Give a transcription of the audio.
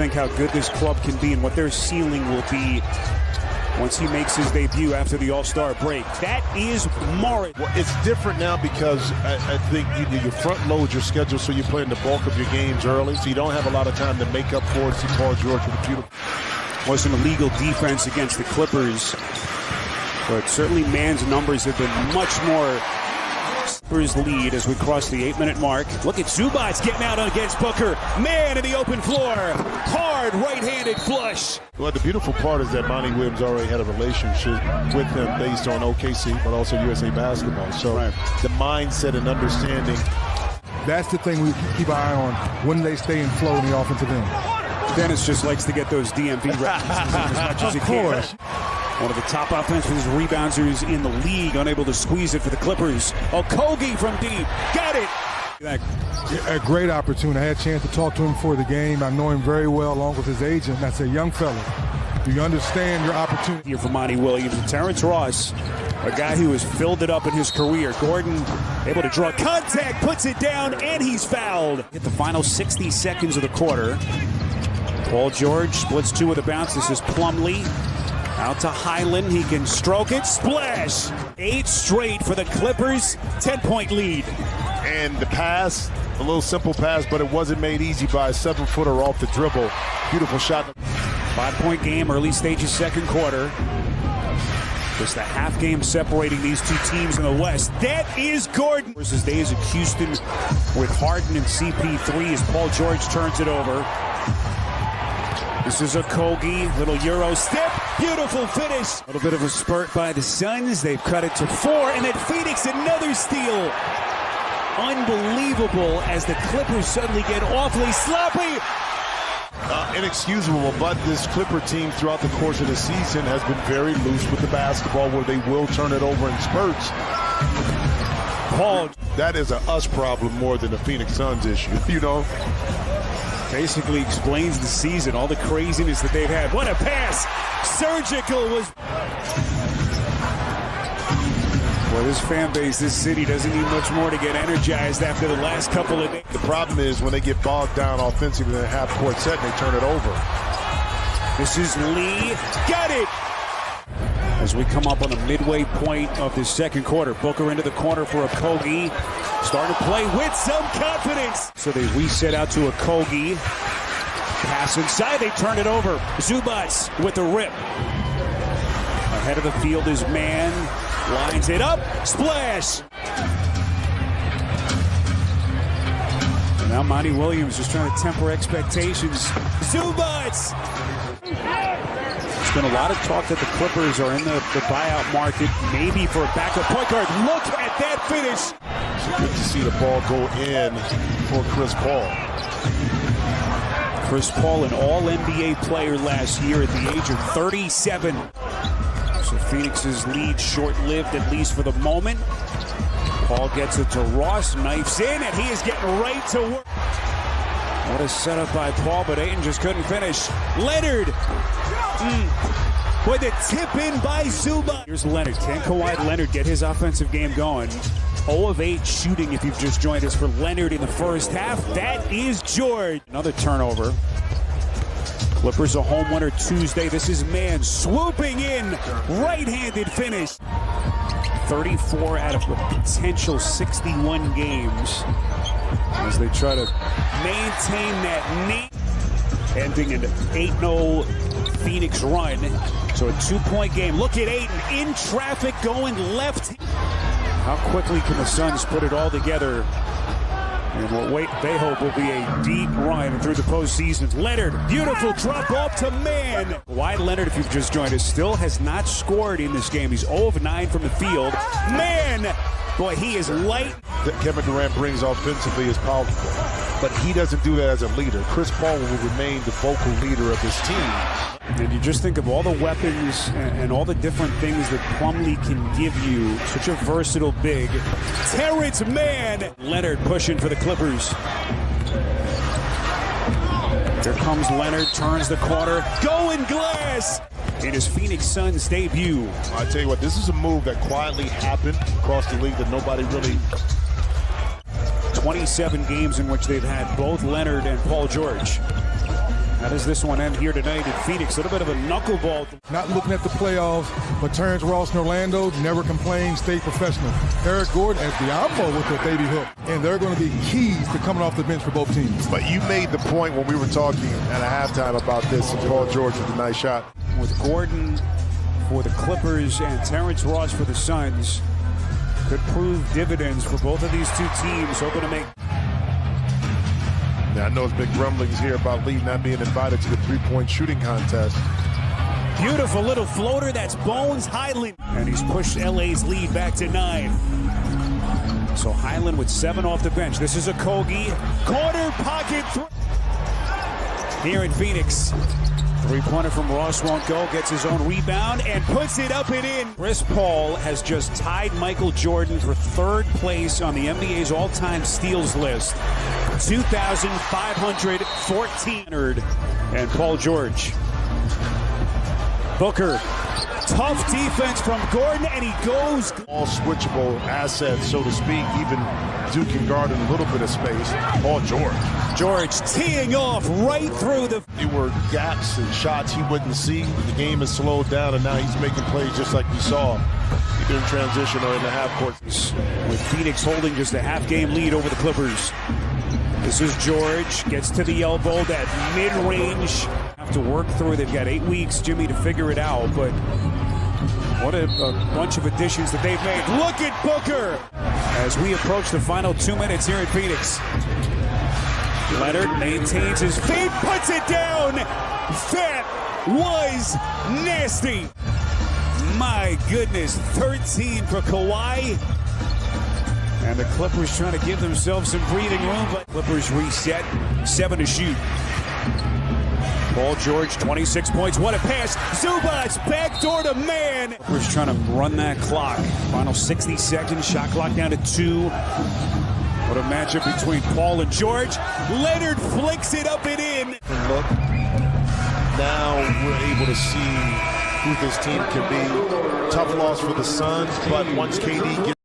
think how good this club can be and what their ceiling will be once he makes his debut after the All-Star break. That is Morris. Well, it's different now because I think you front load your schedule, so you're playing the bulk of your games early, so you don't have a lot of time to make up for it. See Paul George with a beautiful. Wasn't a legal defense against the Clippers, but certainly man's numbers have been much more. Clippers lead as we cross the 8-minute mark. Look at Zubac getting out against Booker. Man in the open floor. Hard right-handed flush. Well, the beautiful part is that Monty Williams already had a relationship with him based on OKC, but also USA Basketball. So the mindset and understanding. That's the thing we keep an eye on. When they stay in flow in the offensive end. Dennis just likes to get those DMV references as much as he can. One of the top offensive rebounders in the league, unable to squeeze it for the Clippers. Okogie from deep, got it. A great opportunity. I had a chance to talk to him before the game. I know him very well, along with his agent. And I said, young fella, do you understand your opportunity? Here for Monty Williams and Terrence Ross, a guy who has filled it up in his career. Gordon able to draw contact, puts it down, and he's fouled. Hit the final 60 seconds of the quarter. Paul George splits two with a bounce. This is Plumlee. Out to Highland, he can stroke it, splash! 8 straight for the Clippers, 10-point lead. And the pass, a little simple pass, but it wasn't made easy by a 7-footer off the dribble. Beautiful shot. 5-point game, early stages, second quarter. Just a half game separating these two teams in the West. That is Gordon. Versus days at Houston with Harden and CP3 as Paul George turns it over. This is Okogie, little Euro step, beautiful finish. A little bit of a spurt by the Suns. They've cut it to 4, and then Phoenix another steal. Unbelievable as the Clippers suddenly get awfully sloppy. Inexcusable, but this Clipper team throughout the course of the season has been very loose with the basketball where they will turn it over in spurts. Paul, that is a us problem more than a Phoenix Suns issue, you know? Basically explains the season, all the craziness that they've had. What a pass! Surgical was... Well, this fan base, this city doesn't need much more to get energized after the last couple of days. The problem is when they get bogged down offensively in a half-court set, they turn it over. This is Lee. Got it! As we come up on the midway point of the second quarter, Booker into the corner for Okogie. Starting to play with some confidence. So they reset out to Okogie. Pass inside, they turn it over. Zubac with the rip. Ahead of the field is Man. Lines it up, splash! And now Monty Williams just trying to temper expectations. Zubac! There's been a lot of talk that the Clippers are in the buyout market, maybe for a backup point guard. Look at that finish! It's good to see the ball go in for Chris Paul. Chris Paul, an all-NBA player last year at the age of 37. So Phoenix's lead short-lived, at least for the moment. Paul gets it to Ross, knifes in, and he is getting right to work. What a setup by Paul, but Ayton just couldn't finish. Leonard! With a tip in by Zubac. Here's Leonard. Can Kawhi Leonard get his offensive game going? 0 of 8 shooting if you've just joined us for Leonard in the first half. That is George. Another turnover. Clippers a home winner Tuesday. This is Man swooping in. Right-handed finish. 34 out of a potential 61 games as they try to maintain that lead. Ending an 8-0 Phoenix run. So a 2-point game. Look at Ayton in traffic going left. How quickly can the Suns put it all together? And what they hope will be a deep run through the postseason. Leonard, beautiful drop off to Man. Kawhi Leonard, if you've just joined us, still has not scored in this game. He's 0 of 9 from the field. Man, boy, he is light. Kevin Durant brings offensively is powerful, but he doesn't do that as a leader. Chris Paul will remain the vocal leader of this team. And you just think of all the weapons and all the different things that Plumlee can give you. Such a versatile big. Terrence Mann. Leonard pushing for the Clippers. Here comes Leonard, turns the corner. Going glass. In his Phoenix Suns debut. I tell you what, this is a move that quietly happened across the league that nobody really... 27 games in which they've had both Leonard and Paul George. How does this one end here tonight in Phoenix? A little bit of a knuckleball. Not looking at the playoffs, but Terrence Ross in Orlando never complained, stayed professional. Eric Gordon at Diablo with the baby hook. And they're going to be keys to coming off the bench for both teams. But you made the point when we were talking at a halftime about this, and Paul George with a nice shot. With Gordon for the Clippers and Terrence Ross for the Suns, could prove dividends for both of these two teams, hoping to make. Now, I know there's big rumblings here about Lee not being invited to the three-point shooting contest. Beautiful little floater, that's Bones Highland. And he's pushed LA's lead back to 9. So Highland with 7 off the bench. This is a Kogi corner pocket here in Phoenix. Three-pointer from Ross won't go, gets his own rebound and puts it up and in. Chris Paul has just tied Michael Jordan for 3rd place on the NBA's all-time steals list. 2,514. And Paul George. Booker. Tough defense from Gordon, and he goes. All switchable assets, so to speak. Even Duke can guard in a little bit of space. Paul George. George teeing off right through the. There were gaps and shots he wouldn't see. The game has slowed down, and now he's making plays just like we saw either in transition or in the half court. With Phoenix holding just a half-game lead over the Clippers. This is George, gets to the elbow, that mid-range. Have to work through. They've got 8 weeks, Jimmy, to figure it out, but what a bunch of additions that they've made. Look at Booker as we approach the final 2 minutes here in Phoenix. Leonard maintains his feet, puts it down. That was nasty. My goodness, 13 for Kawhi. And the Clippers trying to give themselves some breathing room, but Clippers reset, 7 to shoot. Paul George, 26 points, what a pass. Zubac, backdoor to man. Clippers trying to run that clock. Final 60 seconds, shot clock down to 2. What a matchup between Paul and George. Leonard flicks it up and in. Look, now we're able to see who this team can be. Tough loss for the Suns, but once KD gets